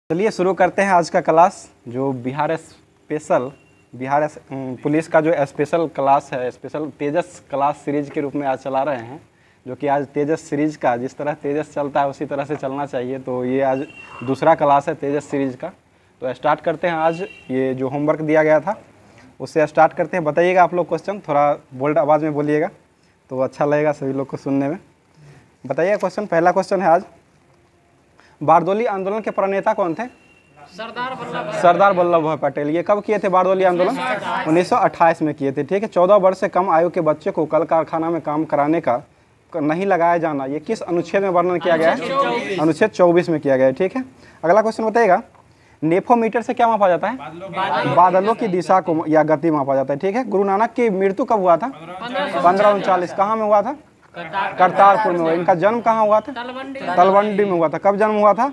चलिए शुरू करते हैं आज का क्लास। जो बिहार पुलिस का जो स्पेशल क्लास है, स्पेशल तेजस क्लास सीरीज के रूप में आज चला रहे हैं। जो कि आज तेजस सीरीज का जिस तरह तेजस चलता है उसी तरह से चलना चाहिए। तो ये आज दूसरा क्लास है तेजस सीरीज का। तो स्टार्ट करते हैं। आज ये जो होमवर्क दिया गया था उससे स्टार्ट करते हैं। बताइएगा आप लोग क्वेश्चन, थोड़ा बोल्ड आवाज़ में बोलिएगा तो अच्छा लगेगा सभी लोग को सुनने में। बताइए क्वेश्चन। पहला क्वेश्चन है आज, बारदोली आंदोलन के प्रणेता कौन थे? सरदार वल्लभ भाई पटेल। ये कब किए थे बारदोली आंदोलन? 1928 में किए थे। ठीक है। 14 वर्ष से कम आयु के बच्चे को कल कारखाना में काम कराने का नहीं लगाया जाना, ये किस अनुच्छेद में वर्णन किया गया है? अनुच्छेद 24 में किया गया है। ठीक है। अगला क्वेश्चन बताइएगा, नेफोमीटर से क्या मापा जाता है? बादलों की दिशा को या गति मापा जाता है। ठीक है। गुरु नानक की मृत्यु कब हुआ था? 1539। कहाँ में हुआ था? करतारपुर में हुआ। इनका जन्म कहाँ हुआ था? तलवंडी में हुआ था। कब जन्म हुआ था?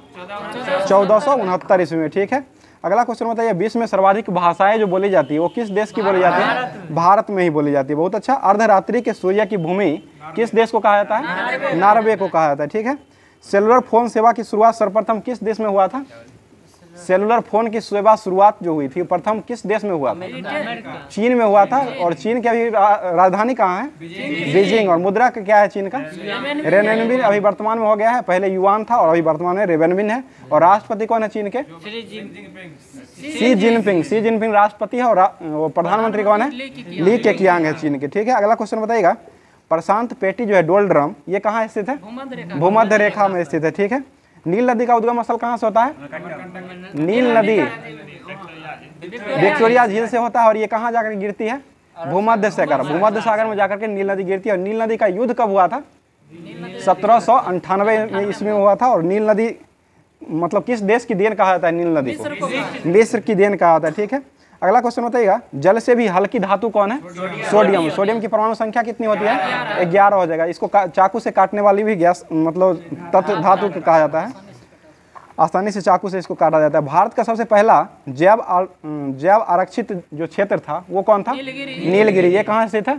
1469 ईस्वी में। ठीक है। अगला क्वेश्चन बताइए, विश्व में सर्वाधिक भाषाएं जो बोली जाती है वो किस देश की बोली जाती है? भारत में ही बोली जाती है। बहुत अच्छा। अर्धरात्रि के सूर्य की भूमि किस देश को कहा जाता है? नॉर्वे को कहा जाता है। ठीक है। सेलुलर फोन सेवा की शुरुआत सर्वप्रथम किस देश में हुआ था? सेलुलर फोन की सेवा शुरुआत जो हुई थी प्रथम किस देश में हुआ था? चीन में हुआ था। और चीन की अभी राजधानी कहाँ है? बीजिंग। और मुद्रा का क्या है चीन का? रेनमिन। अभी वर्तमान में हो गया है, पहले युआन था और अभी वर्तमान में रेनमिन है। और राष्ट्रपति कौन है चीन के? शी जिनपिंग राष्ट्रपति है। और प्रधानमंत्री कौन है? ली केकियांग है चीन के। ठीक है। अगला क्वेश्चन बताइएगा, प्रशांत पेटी जो है डोलड्रम, ये कहाँ स्थित है? भूमध्य रेखा में स्थित है। ठीक है। नील नदी का उद्गम स्थल कहाँ से होता है? नील नदी विक्टोरिया झील से होता है। और ये कहाँ जाकर गिरती है? भूमध्य सागर में जाकर के नील नदी गिरती है। और नील नदी का युद्ध कब हुआ था? 1798 ईस्वी में हुआ था। और नील नदी मतलब किस देश की देन कहा जाता है? नील नदी को मिस्र की देन कहा जाता है। ठीक है। अगला क्वेश्चन बताइएगा, जल से भी हल्की धातु कौन है? सोडियम। सोडियम की परमाणु संख्या कितनी होती है? 11 हो जाएगा। इसको चाकू से काटने वाली भी गैस मतलब तत्व धातु कहा जाता है। आसानी से चाकू से इसको काटा जाता है। भारत का सबसे पहला जैव आरक्षित जो क्षेत्र था वो कौन था? नीलगिरी। ये कहाँ स्थित है?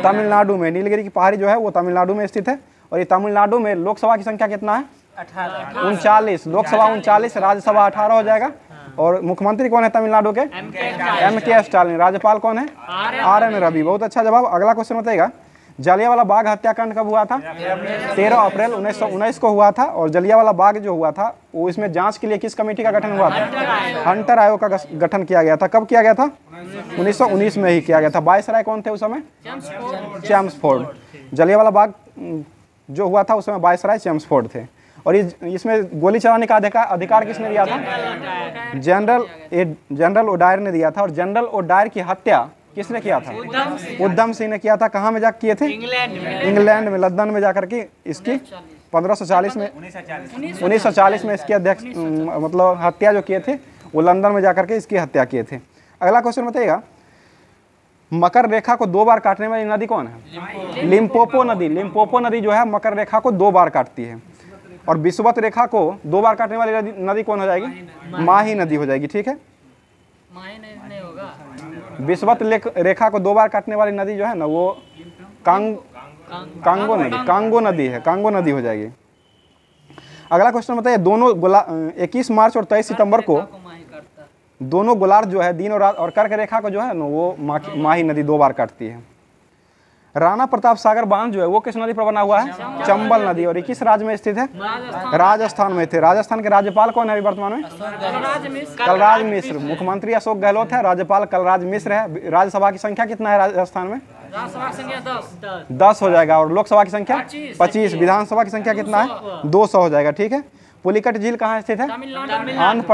तमिलनाडु में। नीलगिरी की पहाड़ी जो है वो तमिलनाडु में स्थित है। और ये तमिलनाडु में लोकसभा की संख्या कितना है? 39। लोकसभा 39, राज्यसभा 18 हो जाएगा। और मुख्यमंत्री कौन है तमिलनाडु के? M.K. स्टालिन। राज्यपाल कौन है? R.N. रवि। बहुत अच्छा जवाब। अगला क्वेश्चन बताइएगा, जलियांवाला बाग हत्याकांड कब हुआ था? 13 अप्रैल 1919 को हुआ था। और जलियांवाला बाग जो हुआ था वो इसमें जांच के लिए किस कमेटी का गठन हुआ था? हंटर आयोग का गठन किया गया था। कब किया गया था? 1919 में ही किया गया था। वायसराय कौन थे उस समय? चेम्सफोर्ड। जलियांवाला बाग जो हुआ था उस समय वायसराय चेम्सफोर्ड थे। और इसमें गोली चलाने का अधिकार किसने दिया था? जनरल ओडायर ने दिया था। और जनरल ओडायर की हत्या किसने किया था? उधम सिंह ने किया था। कहाँ में जाकर किए थे? इंग्लैंड में, लंदन में जाकर के इसकी 1940 में इसकी अध्यक्ष मतलब हत्या जो किए थे वो लंदन में जाकर के इसकी हत्या किए थे। अगला क्वेश्चन बताइएगा, मकर रेखा को 2 बार काटने वाली नदी कौन है? लिम्पोपो नदी। लिम्पोपो नदी जो है मकर रेखा को 2 बार काटती है। और विषुवत रेखा को 2 बार काटने वाली नदी कौन हो जाएगी? माही नदी हो जाएगी। ठीक है। विषुवत रेखा को 2 बार काटने वाली नदी जो है ना वो कांगो नदी है। कांगो नदी हो जाएगी। अगला क्वेश्चन बताइए, दोनों 21 मार्च और 23 सितंबर को दोनों गोलार्ध जो है दिन और रात और कर्क रेखा को जो है ना वो माही नदी 2 बार काटती है। राणा प्रताप सागर बांध जो है वो किस नदी पर बना हुआ है? चंबल नदी। और ये किस राज्य में स्थित है? राजस्थान में थे। राजस्थान के राज्यपाल कौन है अभी वर्तमान में? कलराज मिश्र। मुख्यमंत्री अशोक गहलोत है। राज्यपाल कलराज मिश्र है। राज्यसभा की संख्या कितना है राजस्थान में? 10 हो जाएगा। और लोकसभा की संख्या 25। विधानसभा की संख्या कितना है? 200 हो जाएगा। ठीक है। पुलिकट झील कहाँ स्थित है? आंध्र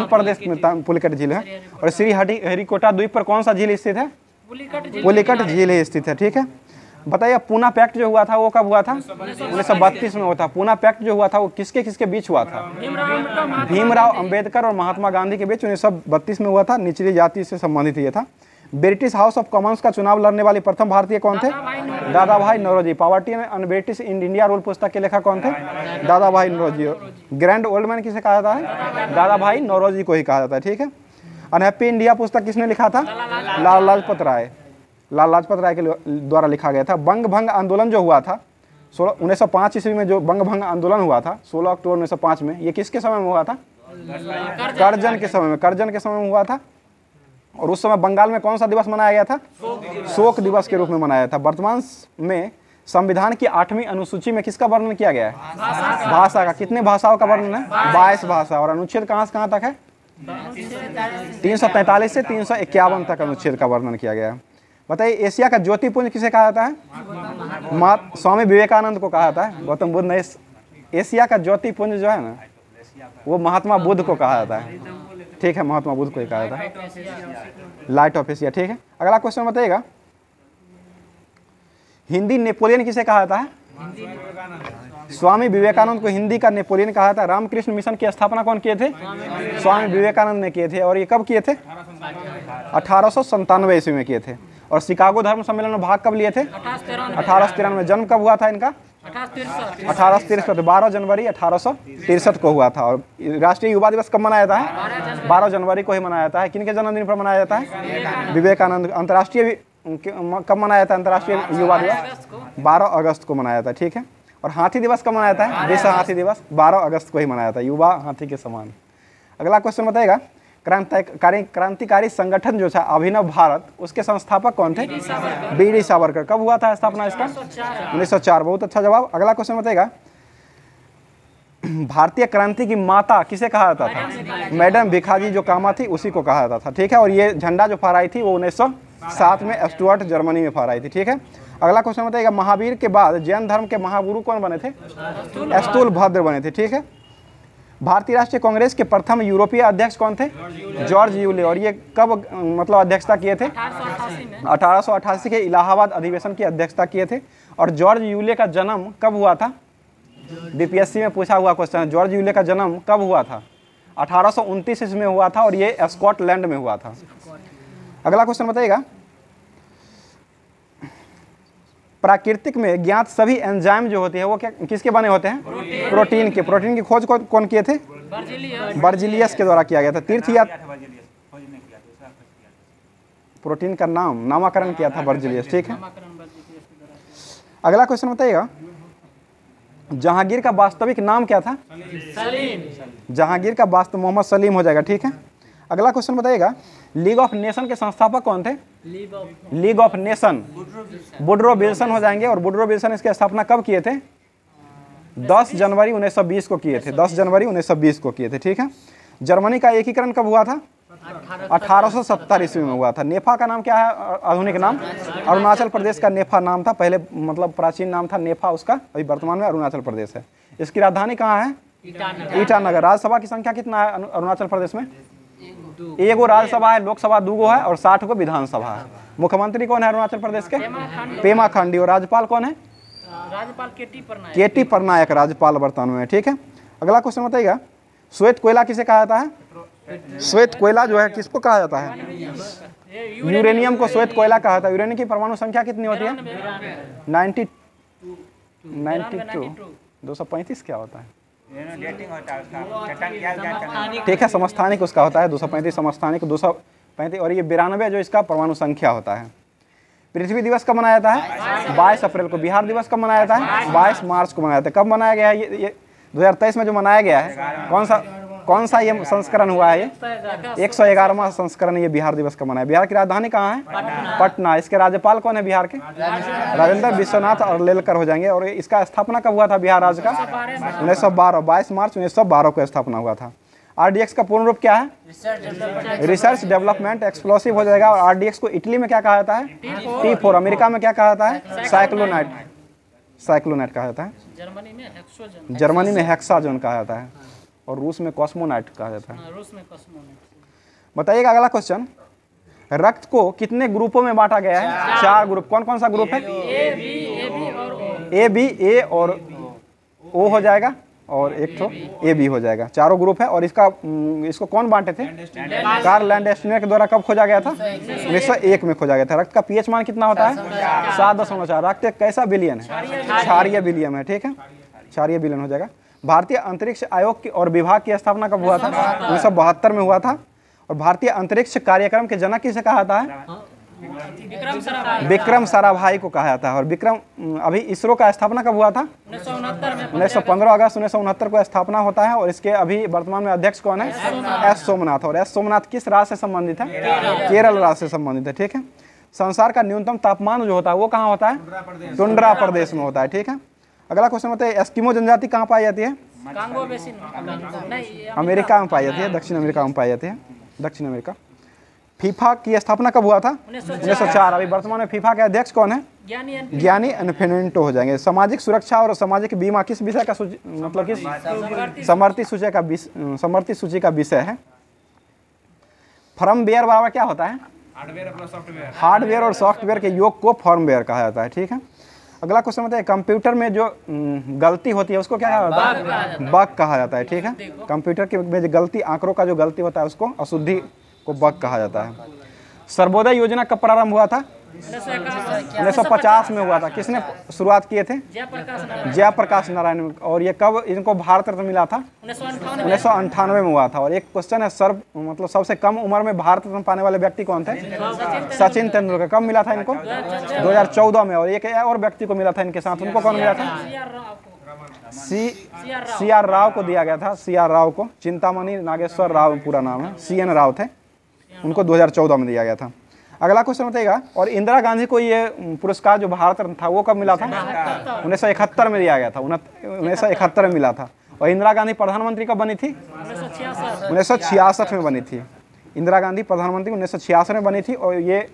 प्रदेश में पुलिकट झील है। और श्री हरिकोटा द्वीप पर कौन सा झील स्थित है? पुलिकट झील ही स्थित है। ठीक है। बताइए, पूना पैक्ट जो हुआ था वो कब हुआ था? 1932 में हुआ था। पूना पैक्ट जो हुआ था वो किसके किसके बीच हुआ था? भीमराव अंबेडकर और महात्मा गांधी के बीच 1932 में हुआ था। निचली जाति से संबंधित ये था। ब्रिटिश हाउस ऑफ कॉमन्स का चुनाव लड़ने वाले प्रथम भारतीय कौन थे? Dadabhai Naoroji. Poverty and British in India rule पुस्तक के लेखक कौन थे? Dadabhai Naoroji. Grand old man किसे कहा जाता है? दादा भाई नौरोजी को ही कहा जाता है। ठीक है। अनहैप्पी इंडिया पुस्तक किसने लिखा था? लाला लाजपत राय। लाला लाजपत राय के द्वारा लिखा गया था। बंग भंग आंदोलन जो हुआ था 1905 ईस्वी में, जो बंग भंग आंदोलन हुआ था 16 अक्टूबर 1905 में, ये किसके समय में हुआ था? करजन के समय में, करजन के समय में हुआ था। और उस समय बंगाल में कौन सा दिवस मनाया गया था? शोक दिवस के रूप में मनाया था। वर्तमान में संविधान की 8वीं अनुसूची में किसका वर्णन किया गया है? भाषा का। कितने भाषाओं का वर्णन है? 22 भाषा। और अनुच्छेद कहाँ से कहाँ तक है? 343 से 351 तक अनुच्छेद का वर्णन किया गया है। बताइए एशिया का ज्योतिपुंज किसे कहा जाता है? स्वामी विवेकानंद को कहा जाता है। गौतम बुद्ध ने एशिया का ज्योतिपुंज जो है ना, वो महात्मा बुद्ध को कहा जाता है। ठीक है, महात्मा बुद्ध को ही कहा जाता है, लाइट ऑफ एशिया। ठीक है, अगला क्वेश्चन बताइएगा, हिंदी नेपोलियन किसे कहा जाता है? स्वामी विवेकानंद को हिंदी का नेपोलियन कहा था। रामकृष्ण मिशन की स्थापना कौन किए थे? स्वामी विवेकानंद ने किए थे। और ये कब किए थे? 1897 ईस्वी में किए थे। और शिकागो धर्म सम्मेलन में भाग कब लिए थे? 1893 में। जन्म कब हुआ था इनका? 1863, 12 जनवरी 1863 को हुआ था। और राष्ट्रीय युवा दिवस कब मनाया जाता है? 12 जनवरी को ही मनाया जाता है। किनके जन्मदिन पर मनाया जाता है? विवेकानंद। अंतर्राष्ट्रीय कब मनाया जाता है अंतर्राष्ट्रीय युवा दिवस? 12 अगस्त को मनाया जाता है। ठीक है, और हाथी दिवस कब मनाया जाता है? विश्व हाथी दिवस 12 अगस्त को ही मनाया जाता है, युवा हाथी के समान। अगला क्वेश्चन बताएगा, क्रांतिकारी संगठन जो था अभिनव भारत, उसके संस्थापक कौन थे? बी.डी. सावरकर। कब हुआ था स्थापना इसका? 1904। बहुत अच्छा जवाब। अगला क्वेश्चन बताएगा, भारतीय क्रांति की माता किसे कहा जाता था? मैडम भिखाजी जो कामा थी उसी को कहा जाता था। ठीक है, और ये झंडा जो फहराई थी वो 1907 में स्टुअर्ट जर्मनी में फहराई थी। ठीक है, अगला क्वेश्चन बताइएगा, महावीर के बाद जैन धर्म के महागुरु कौन बने थे? स्थूलभद्र बने थे। ठीक है, भारतीय राष्ट्रीय कांग्रेस के प्रथम यूरोपीय अध्यक्ष कौन थे? George Yule. और ये कब मतलब अध्यक्षता किए थे? 1888 के इलाहाबाद अधिवेशन की अध्यक्षता किए थे। और जॉर्ज यूले का जन्म कब हुआ था? बीपीएससी में पूछा हुआ क्वेश्चन है, जॉर्ज यूले का जन्म कब हुआ था? 1829 ईस्वी में हुआ था, और ये स्कॉटलैंड में हुआ था। अगला क्वेश्चन बताइएगा, प्राकृतिक में ज्ञात सभी एंजाइम जो होते हैं वो क्या किसके बने होते हैं? प्रोटीन के। प्रोटीन की खोज कौन किए थे? बर्जिलियस के द्वारा किया गया था। प्रोटीन का नामकरण किया था बर्जिलियस। ठीक है, अगला क्वेश्चन बताइएगा, जहांगीर का वास्तविक नाम क्या था? जहांगीर का वास्तव मोहम्मद सलीम हो जाएगा। ठीक है, अगला क्वेश्चन बताइएगा, लीग ऑफ नेशन के संस्थापक कौन थे? League of nation Woodrow Wilson हो जाएंगे। और वुडरो विल्सन इसकी स्थापना कब किए थे? 10 जनवरी 1920 को किए थे। 10 जनवरी 1920 को किए थे। ठीक है, जर्मनी का एकीकरण कब हुआ था? 1870 ईस्वी में हुआ था। नेफा का नाम क्या है आधुनिक नाम? अरुणाचल प्रदेश का नेफा नाम था, पहले मतलब प्राचीन नाम था नेफा उसका, अभी वर्तमान में अरुणाचल प्रदेश है। इसकी राजधानी कहाँ है? ईटानगर। राज्यसभा की संख्या कितना है अरुणाचल प्रदेश में? एगो राज्यसभा है, लोकसभा 2 है, और 60 को विधानसभा है। मुख्यमंत्री कौन है अरुणाचल प्रदेश के? पेमा खांडी। और राज्यपाल कौन है? राज्यपाल केटी पटनायक राज्यपाल वर्तमान में। ठीक है, अगला क्वेश्चन बताइएगा, श्वेत कोयला किसे कहा जाता है? श्वेत कोयला जो है किसको कहा जाता है? यूरेनियम को श्वेत कोयला कहा जाता है। यूरेनियम की परमाणु संख्या कितनी होती है? 92। 235 क्या होता है? ठीक है, समस्थानिक उसका होता है 235, समस्थानिक 235। और ये 92 जो इसका परमाणु संख्या होता है। पृथ्वी दिवस कब मनाया जाता है? 22 अप्रैल को। बिहार दिवस कब मनाया जाता है? 22 मार्च को मनाया जाता है। कब मनाया गया है? ये 2023 में जो मनाया गया है, कौन सा ये संस्करण हुआ है? ये 111वां संस्करण ये बिहार दिवस का मनाया। बिहार की राजधानी कहाँ है? पटना। इसके राज्यपाल कौन है बिहार के? राजेंद्र विश्वनाथ और लेलकर हो जाएंगे। और इसका स्थापना कब हुआ था बिहार राज्य का? 1912। 22 मार्च 1912 को स्थापना हुआ था। RDX का पूर्ण रूप क्या है? रिसर्च डेवलपमेंट एक्सप्लोसिव हो जाएगा। और RDX को इटली में क्या कहा जाता है? T4। अमेरिका में क्या कहा जाता है? साइक्लोनाइट कहा जाता है। जर्मनी में हेक्साजोन कहा जाता है। और रूस में कॉस्मोनाइट कहा जाता है। बताइएगा अगला क्वेश्चन, रक्त को कितने ग्रुपों में बांटा गया है? 4 ग्रुप। कौन कौन सा ग्रुप है? ए बी, ए और ओ हो जाएगा, और एक तो ए बी हो जाएगा। 4 ग्रुप है। और इसको कौन बांटे थे? कार्ल लैंडस्टीनर के द्वारा कब खोजा गया था? 1901 में खोजा गया था। रक्त का पीएच मान कितना होता है? 7.4। रक्त एक कैसा विलियन है? क्षारीय विलियन है। ठीक है, क्षारीय विलियन हो जाएगा। भारतीय अंतरिक्ष आयोग और विभाग की स्थापना कब हुआ था? 1972 में हुआ था। और भारतीय अंतरिक्ष कार्यक्रम के जनक किसे कहा जाता है? विक्रम साराभाई को कहा जाता है। और विक्रम अभी इसरो का स्थापना कब हुआ था? 1915 अगस्त 1969 को स्थापना होता है। और इसके अभी वर्तमान में अध्यक्ष कौन है? एस सोमनाथ। और एस सोमनाथ किस राज्य से संबंधित है? केरल राज्य से संबंधित है। ठीक है। संसार का न्यूनतम तापमान जो होता है वो कहाँ होता है? टुंड्रा प्रदेश में होता है। ठीक है। अगला क्वेश्चन होता है एस्किमो जनजाति कहाँ पाई जाती है? अमेरिका में पाई जाती है, दक्षिण अमेरिका में पाई जाती है, दक्षिण अमेरिका। फीफा की स्थापना कब हुआ था? 1904। अभी वर्तमान में फीफा के अध्यक्ष कौन है? ज्ञानी इन्फिनेंटो हो जाएंगे। सामाजिक सुरक्षा और सामाजिक बीमा किस विषय का मतलब किस समवर्ती सूची का विषय है? फर्मवेयर बराबर क्या होता है? हार्डवेयर और सॉफ्टवेयर के योग को फर्मवेयर कहा जाता है। ठीक है। अगला क्वेश्चन होता है कंप्यूटर में जो गलती होती है उसको क्या कहा जाता है? बग कहा जाता है। ठीक है। कंप्यूटर के में जो गलती, आंकड़ों का जो गलती होता है उसको अशुद्धि को बग कहा जाता है। सर्वोदय योजना कब प्रारंभ हुआ था? 1950 में हुआ था। किसने शुरुआत किए थे? जयप्रकाश नारायण। और ये कब इनको भारत रत्न मिला था? 1998 में हुआ था। और एक क्वेश्चन है मतलब सबसे कम उम्र में भारत रत्न पाने वाले व्यक्ति कौन थे? सचिन तेंदुलकर। कब मिला था इनको? 2014 में। और एक और व्यक्ति को मिला था इनके साथ, उनको कौन मिला था? CR राव को दिया गया था। CR राव को, चिंतामणि नागेश्वर राव पूरा नाम है, CN राव थे, उनको 2014 में दिया गया था। अगला क्वेश्चन बताइएगा और इंदिरा गांधी को ये पुरस्कार जो भारत रत्न था वो कब मिला था? 1971 में दिया गया था। 1971 में मिला था। और इंदिरा गांधी प्रधानमंत्री कब बनी थी? 1966 में बनी थी। इंदिरा गांधी प्रधानमंत्री 1966 में बनी थी। और ये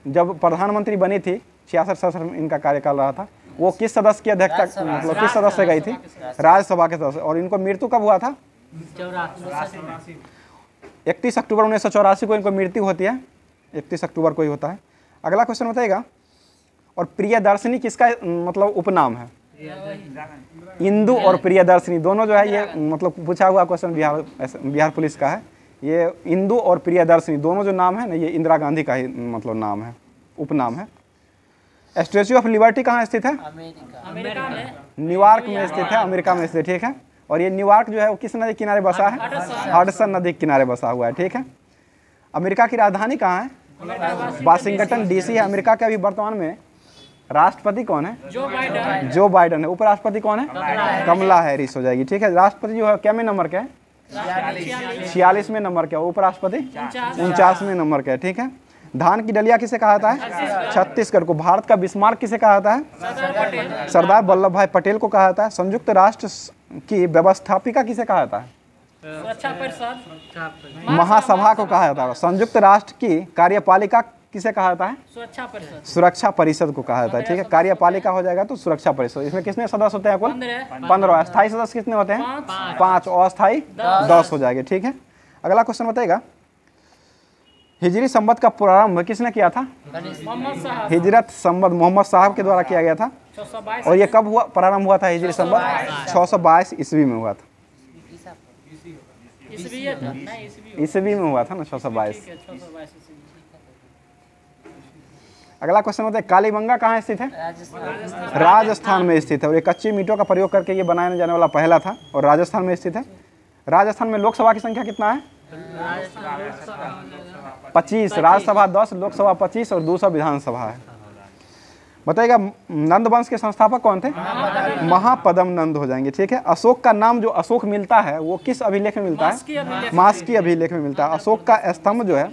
जब प्रधानमंत्री बनी थी 66 में इनका कार्यकाल रहा था, वो किस सदस्य की अध्यक्षता मतलब किस सदस्य से गई थी? राज्यसभा के सदस्य। और इनको मृत्यु कब हुआ था? 31 अक्टूबर 1984 को इनको मृत्यु होती है। 31 अक्टूबर को ही होता है। अगला क्वेश्चन बताइएगा और प्रियदर्शिनी किसका मतलब उपनाम है? इंदु और प्रियदर्शिनी दोनों जो है ये मतलब पूछा हुआ क्वेश्चन बिहार पुलिस का है। ये इंदु और प्रियदर्शिनी दोनों जो नाम है ना, ये इंदिरा गांधी का ही मतलब नाम है, उपनाम है। स्टैच्यू ऑफ लिबर्टी कहाँ स्थित है? न्यूयॉर्क में स्थित है, अमेरिका में स्थित। ठीक है। और ये न्यूयॉर्क जो है वो किस नदी के किनारे बसा है? हडसन नदी के किनारे बसा हुआ है। ठीक है। अमेरिका की राजधानी कहाँ है? वाशिंगटन DC है। अमेरिका के अभी वर्तमान में राष्ट्रपति कौन है? जो बाइडन है। उपराष्ट्रपति कौन है? कमला हैरिस हो जाएगी। ठीक है। राष्ट्रपति जो है क्या में नंबर के है? 46वें नंबर के। उपराष्ट्रपति 49वें नंबर के। ठीक है। धान की डलिया किसे कहा जाता है? छत्तीसगढ़ को। भारत का बिस्मार्क किसे कहा जाता है? सरदार वल्लभ भाई पटेल को कहा जाता है। संयुक्त राष्ट्र की व्यवस्थापिका किसे कहा जाता है? सुरक्षा परिषद महासभा को कहा जाता है। संयुक्त राष्ट्र की कार्यपालिका किसे कहा जाता है? सुरक्षा परिषद को कहा जाता है। ठीक है। कार्यपालिका हो जाएगा तो सुरक्षा परिषद। इसमें कितने सदस्य होते हैं? कुल 15। अस्थायी सदस्य कितने होते हैं? 5। और अस्थायी 10 हो जाएंगे। ठीक है। अगला क्वेश्चन बताइएगा हिजरी संवत का प्रारंभ किसने किया था? हिजरत संवत मोहम्मद साहब के द्वारा किया गया था। और ये कब हुआ प्रारंभ हुआ था? हिजरी संवत 622 ईस्वी में हुआ था। ईस्वी में हुआ था ना 622। अगला क्वेश्चन होता है कालीबंगा कहाँ स्थित है? राजस्थान में स्थित है। और ये कच्ची मीटों का प्रयोग करके ये बनाया जाने वाला पहला था और राजस्थान में स्थित है। राजस्थान में लोकसभा की संख्या कितना है? 25। राज्यसभा 10, लोकसभा 25 और 200 विधानसभा है। बताइएगा नंद वंश के संस्थापक कौन थे? महापद्म नंद हो जाएंगे। ठीक है। अशोक का नाम जो अशोक मिलता है वो किस अभिलेख में मिलता है? मास्की अभिलेख में मिलता है। अशोक का स्तंभ जो है,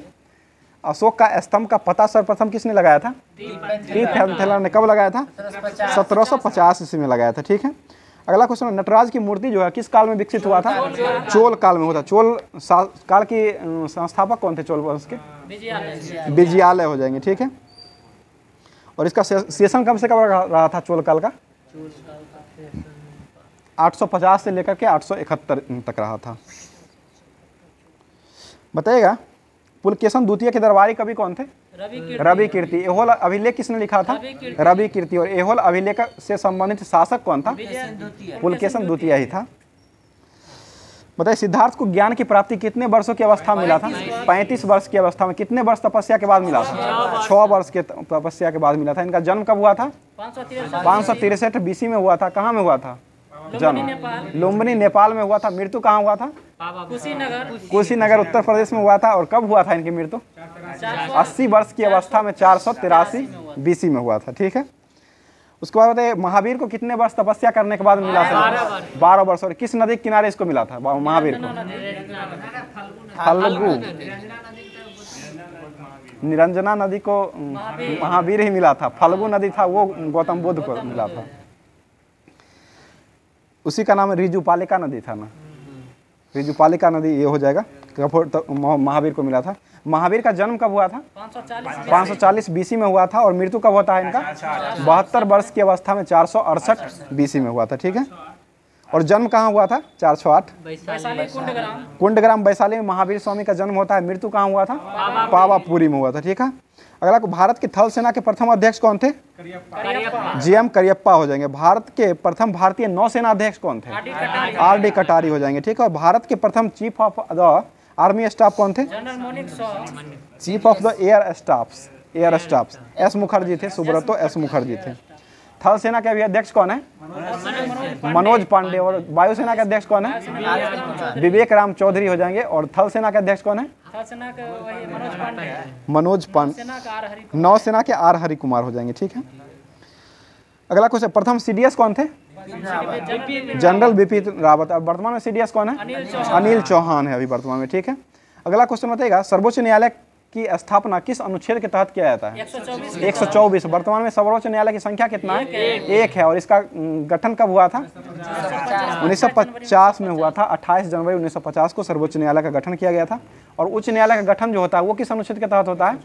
अशोक का स्तंभ का पता सर्वप्रथम किसने लगाया था? टीथेलर ने। कब लगाया था? 1750 ईस्वी में लगाया था। ठीक है। अगला क्वेश्चन नटराज की मूर्ति जो है किस काल में विकसित हुआ था? चोल काल में हुआ था। चोल काल की संस्थापक कौन थे चोल वंश के? विजयालय हो जाएंगे। ठीक है। और इसका सेशन कब से कब रहा था चोल काल का? 850 से लेकर के 871 तक रहा था। बताइएगा पुलकेशन द्वितीय के दरबारी कवि कौन थे? रवि कीर्ति। एहोल अभिलेख किसने लिखा था? रवि कीर्ति। और एहोल अभिलेख से संबंधित शासक कौन था? पुलकेशन द्वितीय ही था। बताइए सिद्धार्थ को ज्ञान की प्राप्ति कितने वर्षों की अवस्था में मिला था? 35 वर्ष की अवस्था में। कितने वर्ष तपस्या के बाद मिला था? 6 वर्ष के तपस्या के बाद मिला था। इनका जन्म कब हुआ था? 563 BC में हुआ था। कहाँ में हुआ था जन्म? लुम्बिनी नेपाल में हुआ था। मृत्यु कहाँ हुआ था? कुशीनगर उत्तर प्रदेश में हुआ था। और कब हुआ था इनकी मृत्यु? 80 वर्ष की अवस्था में 483 BC में हुआ था। ठीक है, उसके बाद बताइए महावीर को कितने वर्ष तपस्या करने के बाद मिला था? 12 वर्ष। और किस नदी के किनारे इसको मिला था महावीर को? फल्गु, निरंजना नदी को महावीर ही मिला था। फल्गु नदी था वो गौतम बुद्ध को मिला था। उसी का नाम ऋजुपालिका नदी था ना, ऋजुपालिका नदी ये हो जाएगा। महावीर को मिला था। महावीर का जन्म कब हुआ था? 540 BC में हुआ था। और मृत्यु कब होता है इनका? 72 वर्ष की अवस्था में 468 BC में हुआ था। ठीक है, और जन्म कहाँ हुआ था? 408 कुंडग्राम वैशाली में महावीर स्वामी का जन्म होता है। मृत्यु कहाँ हुआ था? पावापुरी में हुआ था। ठीक है, अगला को भारत की थल सेना के प्रथम अध्यक्ष कौन थे? GM करियप्पा हो जाएंगे। भारत के प्रथम भारतीय नौसेना अध्यक्ष कौन थे? RD कटारी हो जाएंगे। ठीक है, और भारत के प्रथम chief of the army staff कौन थे? Chief of the air staffs S Mukherjee थे, सुब्रतो S मुखर्जी थे। थल सेना के अभी अध्यक्ष कौन है? मनोज पांडे। और वायुसेना के अध्यक्ष कौन है? विवेक राम चौधरी हो जाएंगे। और थल सेना के अध्यक्ष कौन है? मनोज पांडे। नौसेना के R हरि कुमार हो जाएंगे। ठीक है, अगला क्वेश्चन, प्रथम CDS कौन थे? जनरल बिपिन रावत। अब वर्तमान में CDS कौन है? अनिल चौहान है अभी वर्तमान में। ठीक है, अगला क्वेश्चन बताइएगा, सर्वोच्च न्यायालय की स्थापना किस अनुच्छेद के तहत किया जाता है? 124। वर्तमान में सर्वोच्च न्यायालय की संख्या कितना है? 1 है। और इसका गठन कब हुआ था? 1950 में हुआ था। 28 जनवरी 1950 को सर्वोच्च न्यायालय का गठन किया गया था। और उच्च न्यायालय का गठन जो होता है वो किस अनुच्छेद के तहत होता है?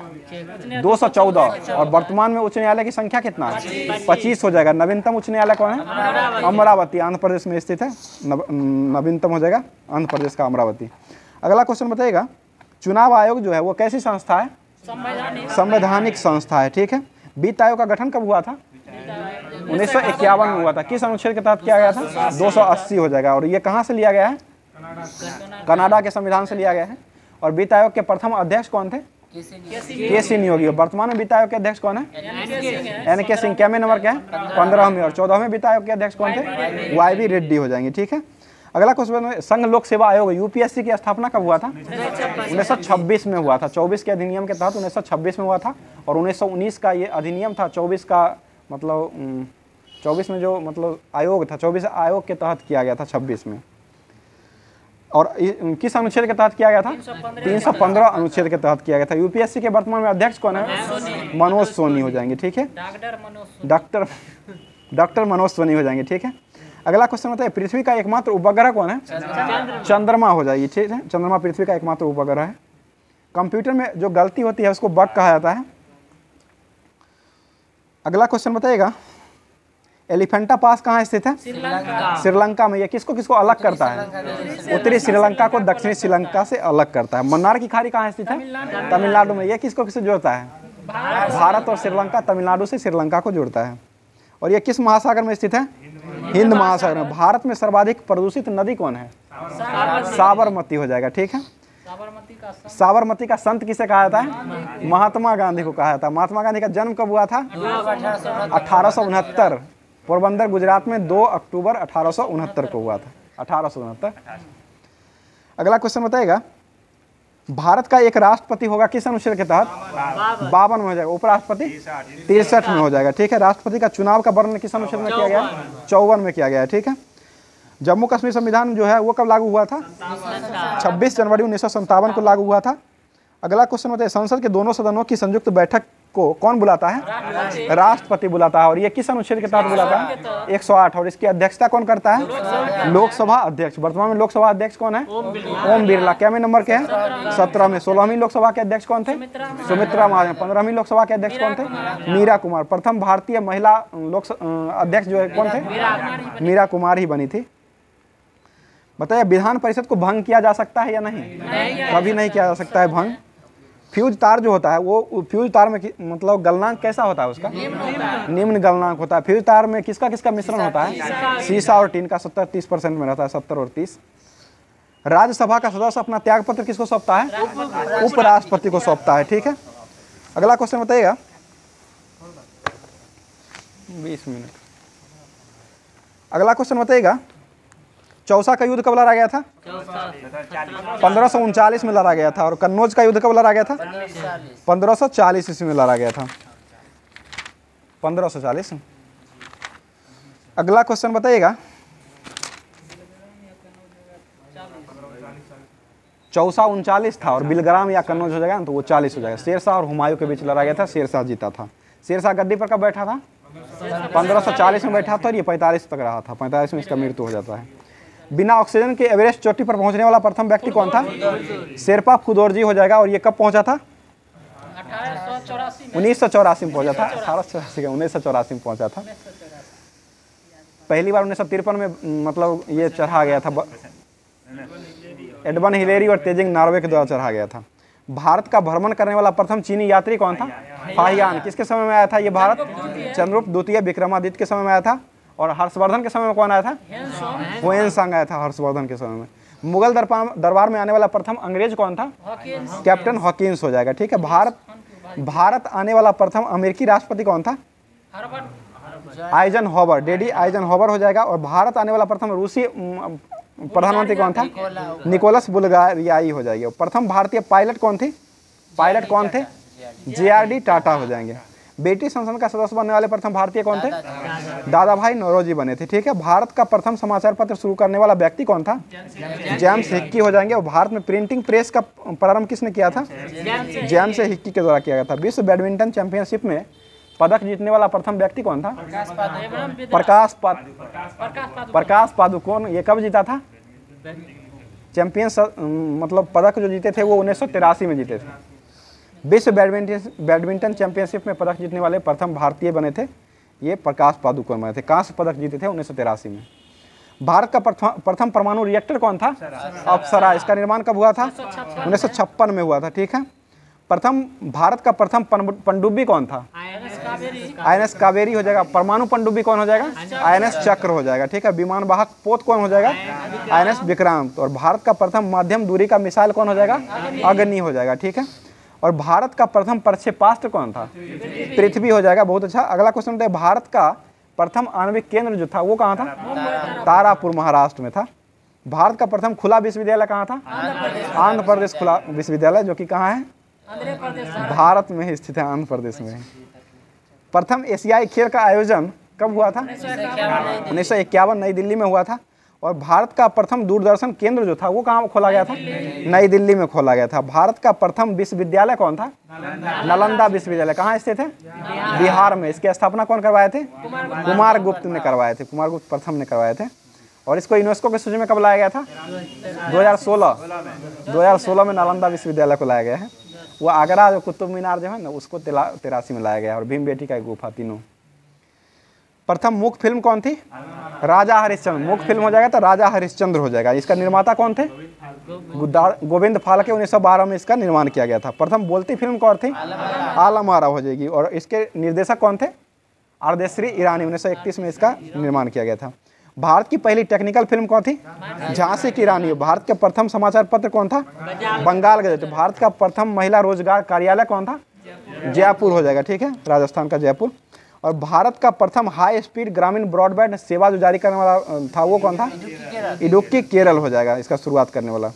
214। और वर्तमान में उच्च न्यायालय की संख्या कितना है? 25 हो जाएगा। नवीनतम उच्च न्यायालय कौन है? अमरावती, आंध्र प्रदेश में स्थित है। नवीनतम हो जाएगा आंध्र प्रदेश का अमरावती। अगला क्वेश्चन बताइएगा, चुनाव आयोग जो है वो कैसी संस्था है? संवैधानिक संस्था है। ठीक है, वित्त आयोग का गठन कब हुआ था? 1951 में हुआ था। किस अनुच्छेद के तहत किया गया था? 280 हो जाएगा। और ये कहाँ से लिया गया है? कनाडा के संविधान से लिया गया है। और वित्त आयोग के प्रथम अध्यक्ष कौन थे? KC नियोगी। वर्तमान में वित्त आयोग के अध्यक्ष कौन है? NK सिंह। क्या में नंबर क्या है? 15 में। और 14वें वित्त आयोग के अध्यक्ष कौन थे? YV रेड्डी हो जाएंगे। ठीक है, अगला क्वेश्चन, संघ लोक सेवा आयोग UPSC की स्थापना कब हुआ था? 1926 में हुआ था। 24 के अधिनियम के तहत 1926 में हुआ था। और 1919 का ये अधिनियम था। 24 का मतलब 24 में जो मतलब आयोग था, 24 आयोग के तहत किया गया था 26 में। और किस अनुच्छेद के तहत किया गया था? 315 अनुच्छेद के तहत किया गया था। UPSC के वर्तमान में अध्यक्ष कौन है? मनोज सोनी हो जाएंगे। ठीक है, डॉक्टर मनोज सोनी हो जाएंगे। ठीक है, अगला क्वेश्चन बताइए, पृथ्वी का एकमात्र उपग्रह कौन है? चंद्रमा हो जाएगी। ठीक है, चंद्रमा पृथ्वी का एकमात्र उपग्रह है। कंप्यूटर में जो गलती होती है उसको बग कहा जाता है। अगला क्वेश्चन बताइएगा, एलिफेंटा पास कहाँ स्थित है? श्रीलंका में। ये किसको किसको अलग करता है? उत्तरी श्रीलंका को दक्षिणी श्रीलंका से अलग करता है। मन्नार की खाड़ी कहाँ स्थित है? तमिलनाडु में। ये किसको किससे जोड़ता है? भारत और श्रीलंका तमिलनाडु से श्रीलंका को जोड़ता है। और ये किस महासागर में स्थित है? हिंद महासागर में। भारत में सर्वाधिक प्रदूषित नदी कौन है? साबरमती हो जाएगा। ठीक है, साबरमती का संत किसे कहा जाता है? महात्मा गांधी को कहा जाता है। महात्मा गांधी का जन्म कब हुआ था? 1869। पोरबंदर गुजरात में 2 अक्टूबर 1869 को हुआ था। 1869। अगला क्वेश्चन बताइएगा, भारत का एक राष्ट्रपति होगा किस अनुच्छेद के तहत? 52 में हो जाएगा। उपराष्ट्रपति 63 में हो जाएगा। ठीक है, राष्ट्रपति का चुनाव का वर्णन किस अनुच्छेद में किया गया? 54 में किया गया है। ठीक है, जम्मू कश्मीर संविधान जो है वो कब लागू हुआ था? 26 जनवरी 1957 को लागू हुआ था। अगला क्वेश्चन बताइए, संसद के दोनों सदनों की संयुक्त बैठक को कौन बुलाता है? राष्ट्रपति बुलाता है। और ये किस अनुच्छेद के तहत बुलाता है? 108। और इसकी अध्यक्षता कौन करता है? लोकसभा अध्यक्ष। वर्तमान में लोकसभा अध्यक्ष कौन है? ओम बिरला। क्या में नंबर के हैं? 17 में। 16वीं लोकसभा के अध्यक्ष कौन थे? सुमित्रा महाजन। 15वीं लोकसभा के अध्यक्ष कौन थे? मीरा कुमार। प्रथम भारतीय महिला अध्यक्ष जो है कौन थे? मीरा कुमार ही बनी थी। बताइए, विधान परिषद को भंग किया जा सकता है या नहीं? कभी नहीं किया जा सकता है भंग। फ्यूज तार जो होता है वो फ्यूज तार में मतलब गलनांक कैसा होता है उसका? निम्न गलनांक होता है। फ्यूज तार में किसका किसका मिश्रण होता है? सीसा और टीन का। 70-30% में रहता है, 70 और 30। राज्यसभा का सदस्य अपना त्याग पत्र किसको सौंपता है? उपराष्ट्रपति को सौंपता है। ठीक है, अगला क्वेश्चन बताइएगा, 20 मिनट। अगला क्वेश्चन बताइएगा, चौसा का युद्ध कब लड़ा गया था? 1539 में लड़ा गया था। और कन्नौज का युद्ध कब लड़ा गया था? 1540 ईस्वी में लड़ा गया था, 1540। अगला क्वेश्चन बताइएगा, चौसा 39 था और बिलग्राम या कन्नौज हो जाएगा ना तो वो 40 हो जाएगा। शेरशाह और हुमायूं के बीच लड़ा गया था, शेरशाह जीता था। शेरशाह गद्दी पर कब बैठा था? 1540 में बैठा था और ये 45 तक रहा था, 45 में इसका मृत्यु हो जाता है। बिना ऑक्सीजन के एवरेस्ट चोटी पर पहुंचने वाला प्रथम व्यक्ति कौन था? शेरपा फुदौरजी हो जाएगा। और ये कब पहुंचा था? 1984 में पहुंचा था, 1884 का 1984 में पहुंचा था। पहली बार 1953 में मतलब ये चढ़ा गया था, एडमंड हिलेरी और तेजिंग नॉर्वे के द्वारा चढ़ा गया था। भारत का भ्रमण करने वाला प्रथम चीनी यात्री कौन था? फाहियान। किसके समय में आया था ये भारत? चंद्रगुप्त द्वितीय विक्रमादित्य के समय में आया था। और हर्षवर्धन के समय में कौन आया था? हुएनसांग आया था हर्षवर्धन के समय में। मुगल दरबार में आने वाला प्रथम अंग्रेज कौन था? कैप्टन हॉकिंस हो जाएगा। ठीक है। भारत आने वाला प्रथम अमेरिकी राष्ट्रपति कौन था? आइजनहोवर, डेडी आइजनहोवर हो जाएगा। और भारत आने वाला प्रथम रूसी प्रधानमंत्री कौन था? निकोलस बुल्गारियाई हो जाएगी। प्रथम भारतीय पायलट कौन थे? JRD टाटा हो जाएंगे। ब्रिटिश संसद का सदस्य बनने वाले प्रथम भारतीय कौन थे? दादा भाई नौरोजी बने थे। ठीक है। भारत का प्रथम समाचार पत्र शुरू करने वाला व्यक्ति कौन था? जेम्स हिक्की हो जाएंगे। और भारत में प्रिंटिंग प्रेस का प्रारंभ किसने किया था? जेम्स हिक्की के द्वारा किया गया था। विश्व बैडमिंटन चैंपियनशिप में पदक जीतने वाला प्रथम व्यक्ति कौन था? प्रकाश पादुकोण। ये कब जीता था? चैंपियंस मतलब पदक जो जीते थे वो 1983 में जीते थे। विश्व बैडमिंटन चैंपियनशिप में पदक जीतने वाले प्रथम भारतीय बने थे ये प्रकाश पादुकोण बने थे। कांस्य पदक जीते थे 1983 में। भारत का प्रथम परमाणु रिएक्टर कौन था? अप्सरा। इसका निर्माण कब हुआ था? 1956 में हुआ था। ठीक है। भारत का प्रथम पनडुब्बी कौन था? INS कावेरी हो जाएगा। परमाणु पनडुब्बी कौन हो जाएगा? INS चक्र हो जाएगा। ठीक है। विमान वाहक पोत कौन हो जाएगा? INS विक्रांत। और भारत का प्रथम मध्यम दूरी का मिसाइल कौन हो जाएगा? अग्नि हो जाएगा। ठीक है। और भारत का प्रथम प्रक्षेपास्त्र कौन था? पृथ्वी हो जाएगा। बहुत अच्छा। अगला क्वेश्चन है, भारत का प्रथम आणविक केंद्र जो था वो कहाँ था? तारापुर महाराष्ट्र में था। भारत का प्रथम खुला विश्वविद्यालय कहाँ था? आंध्र प्रदेश खुला विश्वविद्यालय, जो कि कहाँ है? भारत में ही स्थित है, आंध्र प्रदेश में। प्रथम एशियाई खेल का आयोजन कब हुआ था? 1951 नई दिल्ली में हुआ था। और भारत का प्रथम दूरदर्शन केंद्र जो था वो कहाँ खोला गया था? नई दिल्ली में खोला गया था। भारत का प्रथम विश्वविद्यालय कौन था? नालंदा विश्वविद्यालय। कहाँ स्थित है? बिहार में। इसकी स्थापना कौन करवाए थे? कुमार गुप्त ने करवाए थे। कुमार गुप्त प्रथम ने करवाए थे। और इसको यूनेस्को की सूची में कब लाया गया था? 2016 में नालंदा विश्वविद्यालय को लाया गया है। वो आगरा जो कुतुब मीनार जो है ना उसको 83 में लाया गया। और भीम बेटी का गुफा, तीनों। प्रथम मूक फिल्म कौन थी? राजा हरिश्चंद्र। मूक फिल्म हो जाएगा तो राजा हरिश्चंद्र हो जाएगा। इसका निर्माता कौन थे? गोविंद फाल्के। 1912 में इसका निर्माण किया गया था। प्रथम बोलती फिल्म कौन थी? आलम आरा हो जाएगी। और इसके निर्देशक कौन थे? आरदेश्री ईरानी। 1931 में इसका निर्माण किया गया था। भारत की पहली टेक्निकल फिल्म कौन थी? झांसी की रानी। भारत के प्रथम समाचार पत्र कौन था? बंगाल गजट। भारत का प्रथम महिला रोजगार कार्यालय कौन था? जयपुर हो जाएगा। ठीक है। राजस्थान का जयपुर। और भारत का प्रथम हाई स्पीड ग्रामीण ब्रॉडबैंड सेवा जो जारी करने वाला था वो कौन था? इडुक्की केरल हो जाएगा इसका शुरुआत करने वाला।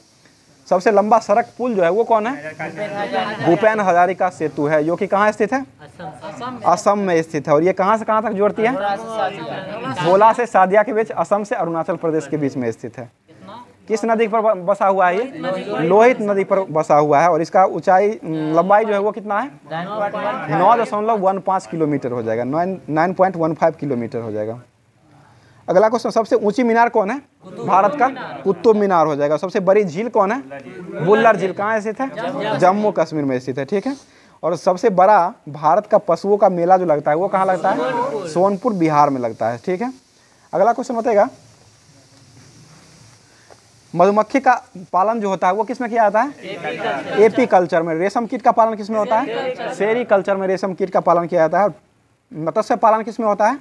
सबसे लंबा सड़क पुल जो है वो कौन है? भूपेन हजारिका सेतु है, जो कि कहाँ स्थित है? असम में स्थित है। और ये कहाँ से कहाँ तक जोड़ती है? भोला से सादिया के बीच, असम से अरुणाचल प्रदेश के बीच में स्थित है। किस नदी पर बसा हुआ है ये? लोहित नदी पर बसा हुआ है। और इसका ऊंचाई लंबाई जो है वो कितना है? 9.15 किलोमीटर हो जाएगा। 9.15 किलोमीटर हो जाएगा। अगला क्वेश्चन, सबसे ऊंची मीनार कौन है? भारत का कुतुब मीनार हो जाएगा। सबसे बड़ी झील कौन है? बुल्लर झील। कहाँ स्थित है? जम्मू कश्मीर में स्थित है। ठीक है। और सबसे बड़ा भारत का पशुओं का मेला जो लगता है वो कहाँ लगता है? सोनपुर बिहार में लगता है। ठीक है। अगला क्वेश्चन बताएगा, मधुमक्खी का पालन जो होता है वो किसमें किया जाता है? एपी कल्चर में। रेशम कीट का पालन किसमें होता है? सेरी कल्चर में रेशम कीट का पालन किया जाता है। मत्स्य पालन किसमें होता है?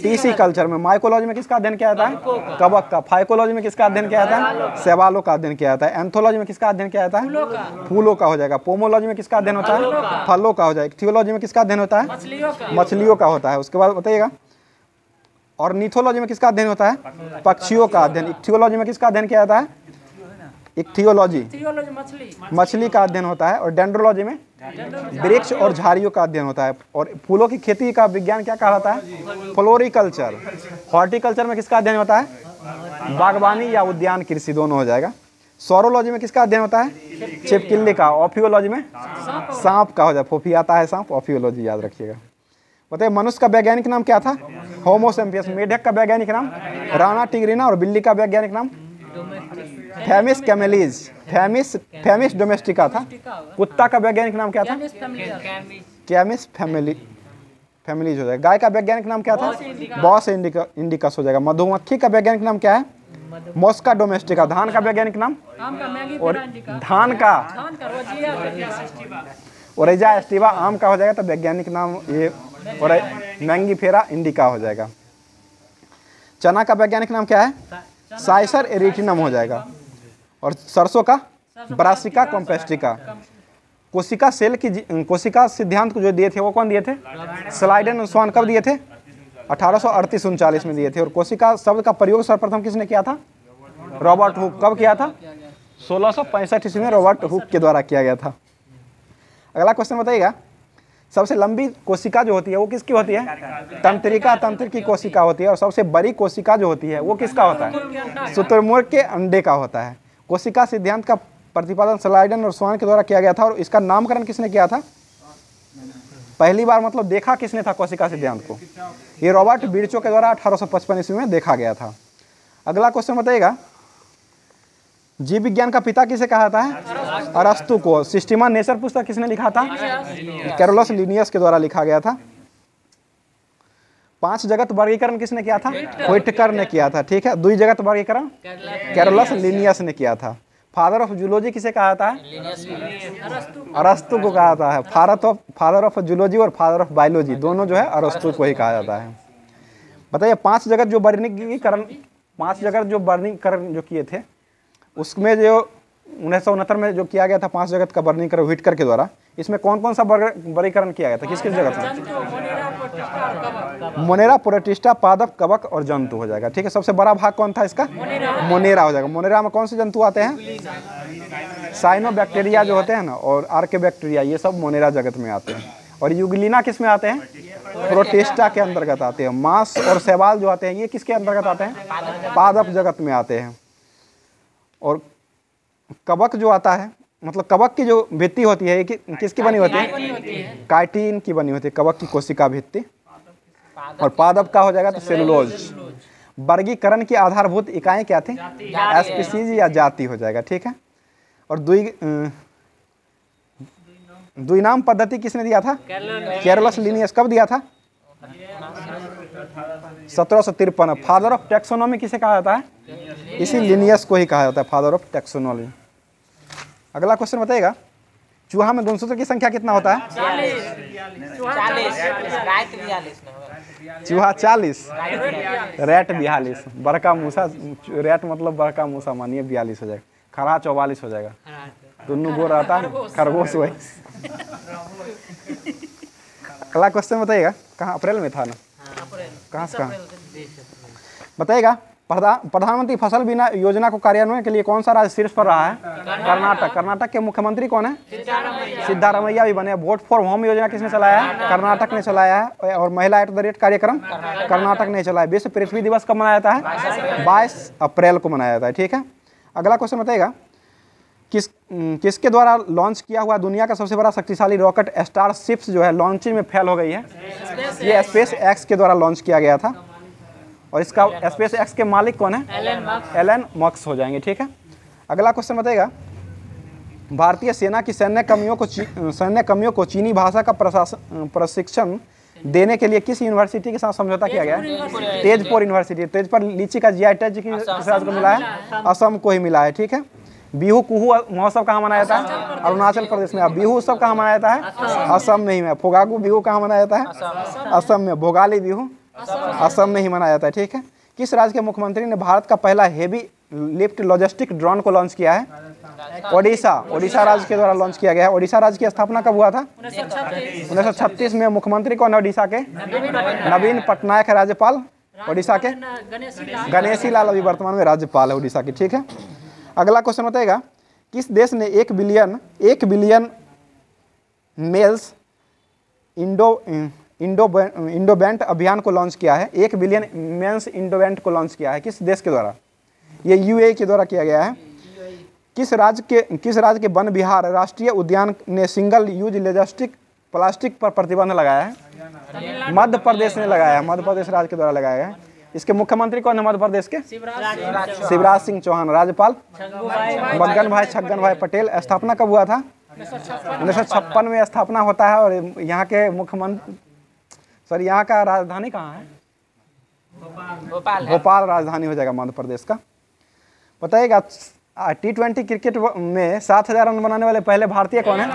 टीसी कल्चर में। माइकोलॉजी में किसका अध्ययन किया जाता है? कवक का। फाइकोलॉजी में किसका अध्ययन किया जाता है? शैवालों का अध्ययन किया जाता है। एंथोलॉजी में किसका अध्ययन किया जाता है? फूलों का हो जाएगा। पोमोलॉजी में किसका अध्ययन होता है? फलों का हो जाएगा। थियोलॉजी में किसका अध्ययन होता है? मछलियों का होता है। उसके बाद बताइएगा, और नीथोलॉजी में किसका अध्ययन होता है? पक्षियों का अध्ययन। इक्थियोलॉजी में किसका अध्ययन किया जाता है? इक्थियोलॉजी मछली का अध्ययन होता है। और डेंड्रोलॉजी में वृक्ष और झाड़ियों का अध्ययन होता है। और फूलों की खेती का विज्ञान क्या कहा जाता है? फ्लोरिकल्चर। हॉर्टिकल्चर में किसका अध्ययन होता है? बागवानी या उद्यान कृषि, दोनों हो जाएगा। सौरोलॉजी में किसका अध्ययन होता है? छिपकली का। ऑफियोलॉजी में सांप का हो जाए, फोफियाता है सांप, ऑफियोलॉजी याद रखिएगा। बताइए मनुष्य का वैज्ञानिक नाम क्या था? होमो सेपियंस। मेढक का वैज्ञानिक नाम? राना टिग्रिना। और बिल्ली का वैज्ञानिक नाम? थैमिस कैमेलीज। थैमिस डोमेस्टिका था। कुत्ता का वैज्ञानिक नाम क्या था? कैमिस फैमिलीज हो जाएगा। गाय का वैज्ञानिक नाम क्या था? बॉस इंडिकस हो जाएगा। मधुमक्खी का वैज्ञानिक नाम क्या है? Mosca domestica. धान का वैज्ञानिक नाम? और धान का ओरेजा एस्टिवा। आम का हो जाएगा तो वैज्ञानिक नाम ये और मैंगीफेरा इंडिका हो जाएगा। चना का वैज्ञानिक नाम क्या है? साइसर एरिटिनम हो जाएगा। और सरसों का? ब्रासिका कॉम्पेस्टिका। कोशिका सिद्धांत को जो दिए थे वो कौन दिए थे? स्लाइडेन और स्वान। कब दिए थे? 1838-39 में दिए थे। और कोशिका शब्द का प्रयोग सर्वप्रथम किसने किया था? Robert Hooke. कब किया था? 1665 ईस्वी में रॉबर्ट हुक के द्वारा किया गया था। अगला क्वेश्चन बताइएगा, सबसे लंबी कोशिका जो होती है वो किसकी होती है? तंत्रिका तंत्र की कोशिका होती है। और सबसे बड़ी कोशिका जो होती है वो किसका होता है? शुतुरमुर्ग के अंडे का होता है। कोशिका सिद्धांत का प्रतिपादन स्लाइडन और स्वान के द्वारा किया गया था। और इसका नामकरण किसने किया था? पहली बार मतलब देखा किसने था कोशिका सिद्धांत को? ये रॉबर्ट बिरचो के द्वारा 1855 ईस्वी में देखा गया था। अगला क्वेश्चन बताइएगा, जीव विज्ञान का पिता किसे कहा जाता है? अरस्तु को। सिस्टीमा नेचर पुस्तक किसने लिखा था? कैरोलस लिनियस के द्वारा लिखा गया था। 5 जगत वर्गीकरण किसने किया था? व्हिटकर ने किया था। ठीक है। 2 जगत वर्गीकरण कैरोलस लिनियस ने किया था। फादर ऑफ जूलॉजी किसे कहा जाता है? अरस्तु को कहा जाता है। फादर ऑफ जूलॉजी और फादर ऑफ बायोलॉजी दोनों जो है अरस्तु को ही कहा जाता है। बताइए 5 जगत जो वर्गीकरण जो किए थे उसमें जो 1969 में जो किया गया था 5 जगत का वर्गीकरण व्हिटकर के द्वारा, इसमें कौन कौन सा वर्गीकरण किया गया था? किस किस जगत में? मोनेरा, प्रोटिस्टा, पादप, कवक और जंतु हो जाएगा। ठीक है। सबसे बड़ा भाग कौन था इसका? मोनेरा हो जाएगा। मोनेरा में कौन से जंतु आते हैं? साइनोबैक्टीरिया जो होते हैं ना और आर्केबैक्टीरिया, ये सब मोनेरा जगत में आते हैं। और यूग्लिना किस में आते हैं? प्रोटिस्टा के अंतर्गत आते हैं। मांस और शैवाल जो आते हैं ये किसके अंतर्गत आते हैं? पादप जगत में आते हैं। और कवक जो आता है, मतलब कवक की जो भित्ति होती है कि किसकी बनी होती है? काइटिन की बनी होती है कवक की कोशिका भित्ति। और पादप का हो जाएगा तो सेलुलोज। वर्गीकरण की आधारभूत इकाएं क्या थी? स्पीशीज या जाति हो जाएगा। ठीक है। और द्विनाम पद्धति किसने दिया था? Carolus Linnaeus. कब दिया था? 1753। फादर ऑफ टैक्सोनॉमी किसे कहा जाता है? इसी लिनियस को ही कहा जाता है फादर ऑफ टैक्सोनॉमी। अगला क्वेश्चन बताइएगा, चूहा में गुणसूत्र की संख्या कितना होता है? 40। चूहा 40, रैट 42। बड़का मूसा, रैट मतलब बड़का मूसा मानिए 42 हो जाएगा। खड़ा 44 हो जाएगा। दोनों गो रहता है, खरगोश वही। अगला क्वेश्चन बताइएगा, कहाँ? अप्रैल में था ना? कहाँ से कहाँ बताइएगा। प्रधानमंत्री फसल बीमा योजना को कार्यान्वयन के लिए कौन सा राज्य शीर्ष पर रहा है? कर्नाटक। कर्नाटक के मुख्यमंत्री कौन है? सिद्धारमैया भी बने। वोट फॉर होम योजना किसने चलाया है? कर्नाटक ने चलाया है। और महिला @ कार्यक्रम कर्नाटक ने चलाया। विश्व पृथ्वी दिवस कब मनाया जाता है? 22 अप्रैल को मनाया जाता है। ठीक है। अगला क्वेश्चन बताइएगा, किसके द्वारा लॉन्च किया हुआ दुनिया का सबसे बड़ा शक्तिशाली रॉकेट स्टारशिप्स जो है लॉन्चिंग में फेल हो गई है? ये स्पेस एक्स के द्वारा लॉन्च किया गया था। और इसका स्पेस एक्स के मालिक कौन है? एलन मस्क हो जाएंगे। ठीक है। अगला क्वेश्चन बताइएगा, भारतीय सेना की सैन्य कमियों को चीनी भाषा का प्रशिक्षण देने के लिए किस यूनिवर्सिटी के साथ समझौता किया गया है? तेजपुर यूनिवर्सिटी। तेजपुर लीची का GI टैग किस राज्य को मिला है? असम को ही मिला है। ठीक है। बिहू कुहू महोत्सव कहाँ मनाया जाता है? अरुणाचल प्रदेश में। बिहू उत्सव कहाँ मनाया जाता है? असम में ही में। फोगागू बिहू कहाँ मनाया जाता है? असम में। भोगाली बिहू असम में ही मनाया जाता है। ठीक है। किस राज्य के मुख्यमंत्री ने भारत का पहला हेवी लिफ्ट लॉजिस्टिक ड्रोन को लॉन्च किया है? ओडिशा। ओडिशा राज्य के द्वारा लॉन्च किया गया है। ओडिशा राज्य की स्थापना कब हुआ था? 1936 में। मुख्यमंत्री कौन है ओडिशा के? नवीन पटनायक है। राज्यपाल उड़ीसा के गणेशी लाल अभी वर्तमान में राज्यपाल है उड़ीसा के, ठीक है। अगला क्वेश्चन बताएगा, किस देश ने 1 बिलियन मेल्स इंडोबैंट अभियान को लॉन्च किया है? 1 बिलियन मेल्स इंडोबैंट को लॉन्च किया है किस देश के द्वारा? ये यूएई के द्वारा किया गया है। किस राज्य के वन विहार राष्ट्रीय उद्यान ने सिंगल यूज प्लास्टिक पर प्रतिबंध लगाया है? मध्य प्रदेश ने लगाया है, मध्य प्रदेश राज्य के द्वारा लगाया है। इसके मुख्यमंत्री कौन है मध्य प्रदेश के? शिवराज सिंह चौहान। राज्यपाल छगन भाई पटेल। स्थापना कब हुआ था? 1956 में स्थापना होता है। और यहाँ के मुख्यमंत्री यहाँ का राजधानी कहाँ है? भोपाल राजधानी हो जाएगा मध्य प्रदेश का। बताइएगा, T20 क्रिकेट में 7000 रन बनाने वाले पहले भारतीय कौन है?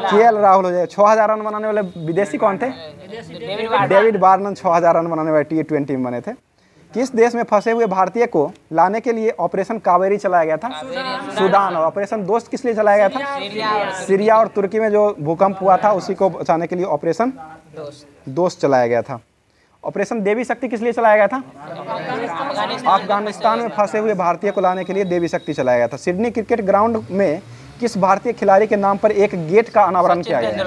KL राहुल हो जाएगा। 6000 रन बनाने वाले विदेशी कौन थे? डेविड वार्नर 6000 रन बनाने वाले T20 में बने थे। किस देश में फंसे हुए भारतीय को लाने के लिए ऑपरेशन कावेरी चलाया गया था? सूडान। और ऑपरेशन दोस्त किस लिए चलाया गया था? सीरिया और तुर्की में जो भूकंप हुआ था उसी को बचाने के लिए ऑपरेशन दोस्त चलाया गया था। ऑपरेशन देवी शक्ति किस लिए चलाया गया था? अफगानिस्तान में फंसे हुए भारतीय को लाने के लिए देवी शक्ति चलाया गया था। सिडनी क्रिकेट ग्राउंड में किस भारतीय खिलाड़ी के नाम पर एक गेट का अनावरण किया गया?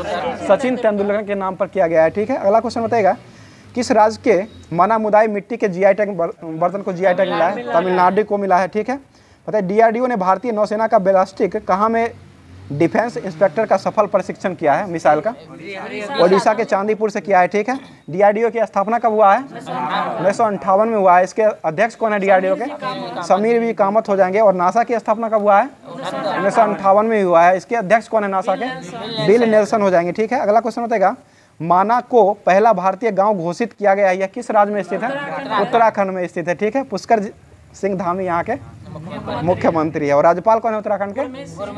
सचिन तेंदुलकर के नाम पर किया गया है, ठीक है। अगला क्वेश्चन बताएगा, किस राज्य के मनामुदाई मिट्टी के GI टैग बर्तन को GI टैग मिला है? तमिलनाडु को मिला है, ठीक है। बताइए, DRDO ने भारतीय नौसेना का बैलिस्टिक कहाँ में डिफेंस इंस्पेक्टर का सफल प्रशिक्षण किया है मिसाइल का? ओडिशा के चांदीपुर से किया है, ठीक है। DRDO की स्थापना कब हुआ है? 1958 में हुआ है। इसके अध्यक्ष कौन है DRDO के? समीर V कामत हो जाएंगे। और नासा की स्थापना कब हुआ है? 1958 में हुआ है। इसके अध्यक्ष कौन है नासा के? बिल नेल्सन हो जाएंगे, ठीक है। अगला क्वेश्चन बताएगा, माना को पहला भारतीय गांव घोषित किया गया है, यह किस राज्य में स्थित है? उत्तराखंड में स्थित है, ठीक है। पुष्कर सिंह धामी यहाँ के मुख्यमंत्री है। और राज्यपाल कौन है उत्तराखंड के?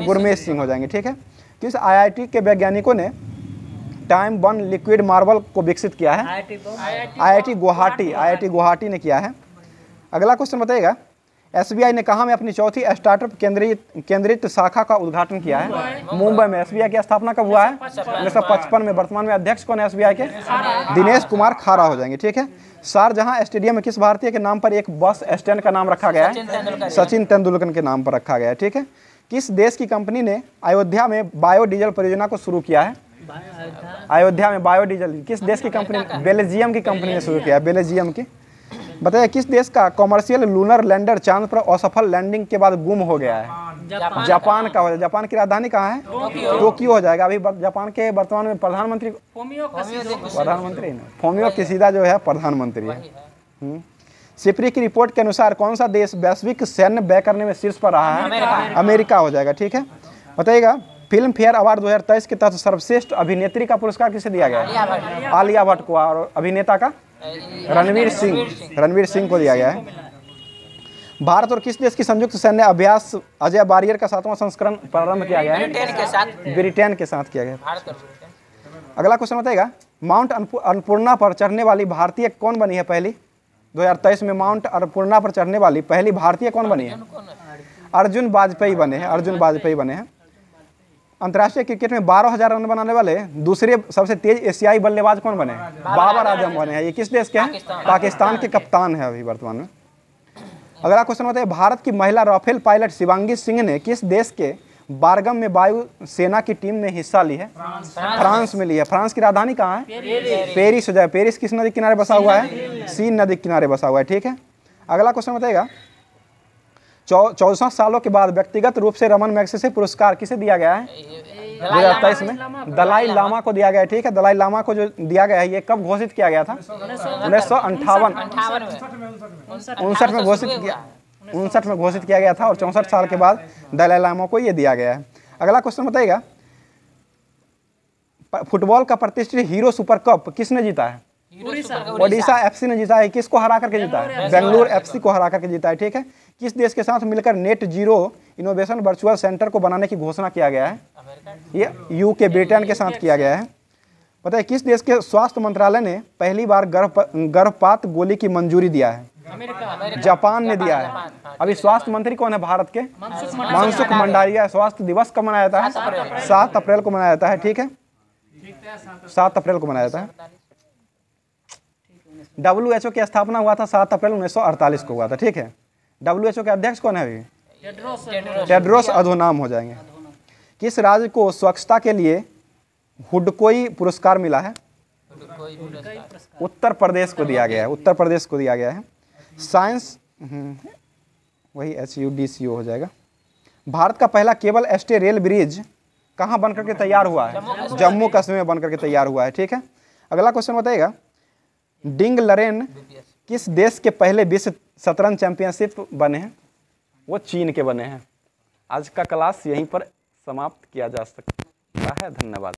गुरमीत सिंह हो जाएंगे, ठीक है। किस IIT के वैज्ञानिकों ने टाइम बॉन्ड लिक्विड मार्बल को विकसित किया है? IIT गुवाहाटी ने किया है। अगला क्वेश्चन बताइएगा, SBI ने कहाँ में अपनी चौथी स्टार्टअप केंद्रित शाखा का उद्घाटन किया है? मुंबई में। SBI की स्थापना कब हुआ है? 1955 में। वर्तमान में अध्यक्ष कौन है SBI के? दिनेश कुमार खारा हो जाएंगे, ठीक है। शारजहां स्टेडियम में किस भारतीय के नाम पर एक बस स्टैंड का नाम रखा गया है? सचिन तेंदुलकर के नाम पर रखा गया है, ठीक है। किस देश की कंपनी ने अयोध्या में बायोडीजल परियोजना को शुरू किया है? अयोध्या में बायोडीजल किस देश की कंपनी? बेल्जियम की कंपनी ने शुरू किया है, बेल्जियम की। बताइए, किस देश का कॉमर्शियल लूनर लैंडर चांद पर असफल लैंडिंग के बाद गुम हो गया है? जापान का हो जाएगा। जापान की राजधानी कहाँ है? टोक्यो हो जाएगा। अभी जापान के वर्तमान में प्रधानमंत्री फोमियो किशिदा जो है प्रधानमंत्री है। सिप्री की रिपोर्ट के अनुसार कौन सा देश वैश्विक सैन्य व्यय करने में शीर्ष पर रहा है? अमेरिका हो जाएगा, ठीक है। बताइएगा, फिल्म फेयर अवार्ड 2023 के तहत सर्वश्रेष्ठ अभिनेत्री का पुरस्कार किसे दिया गया? आलिया भट्ट को। और अभिनेता का? रणवीर सिंह को दिया गया है। भारत और किस देश की संयुक्त सैन्य अभ्यास अजय बारियर का 7वां संस्करण प्रारंभ किया गया है? ब्रिटेन के साथ किया गया। अगला क्वेश्चन बताएगा, माउंट अन्नपूर्णा पर चढ़ने वाली भारतीय कौन बनी है पहली? 2023 में माउंट अन्नपूर्णा पर चढ़ने वाली पहली भारतीय कौन बनी है? अर्जुन वाजपेयी बने हैं। अंतर्राष्ट्रीय क्रिकेट में 12,000 रन बनाने वाले दूसरे सबसे तेज एशियाई बल्लेबाज कौन बने? बाबर आजम बने हैं। ये किस देश के हैं? पाकिस्तान के कप्तान है अभी वर्तमान में। अगला क्वेश्चन बताइए, भारत की महिला राफेल पायलट शिवांगी सिंह ने किस देश के बारगम में वायु सेना की टीम में हिस्सा ली है? फ्रांस में ली है। फ्रांस की राजधानी कहाँ है? पेरिस हो जाए। पेरिस किस नदी किनारे बसा हुआ है? सीन नदी किनारे बसा हुआ है, ठीक है। अगला क्वेश्चन बताइएगा, 64 सालों के बाद व्यक्तिगत रूप से रमन मैग्सेसे पुरस्कार किसे दिया गया है? 2023 में दलाई लामा को दिया गया है, ठीक है। दलाई लामा को जो दिया गया है ये कब घोषित किया गया था? 1959 में घोषित किया गया था। और 64 साल के बाद दलाई लामा को ये दिया गया है। अगला क्वेश्चन बताइएगा, फुटबॉल का प्रतिष्ठित हीरो सुपर कप किसने जीता है? ओडिशा FC ने जीता है। किसको हरा करके जीता है? बेंगलुरु FC को हरा करके जीता है, ठीक है। किस देश के साथ मिलकर net zero innovation virtual centre को बनाने की घोषणा किया गया है? ये UK ब्रिटेन के साथ किया गया है। बताइए, किस देश के स्वास्थ्य मंत्रालय ने पहली बार गर्भपात गोली की मंजूरी दिया है? जापान ने दिया है। अभी स्वास्थ्य मंत्री कौन है भारत के? मनसुख मंडाविया। स्वास्थ्य दिवस कब मनाया जाता है? 7 अप्रैल को मनाया जाता है, ठीक है। 7 अप्रैल को मनाया जाता है। WHO की स्थापना हुआ था 7 अप्रैल 1948 को हुआ था, ठीक है। WHO के अध्यक्ष कौन है अभी? टेड्रोस अधोनाम हो जाएंगे। किस राज्य को स्वच्छता के लिए हुडकोई पुरस्कार मिला है? उत्तर प्रदेश को दिया गया है, उत्तर प्रदेश को दिया गया है। साइंस वही HUDCO हो जाएगा। भारत का पहला केबल स्टे रेल ब्रिज कहाँ बनकर के तैयार हुआ है? जम्मू कश्मीर में बनकर के तैयार हुआ है, ठीक है। अगला क्वेश्चन बताइएगा, डिंग लरेन किस देश के पहले विश्व शतरंज चैंपियनशिप बने हैं? वो चीन के बने हैं। आज का क्लास यहीं पर समाप्त किया जा सकता है। धन्यवाद।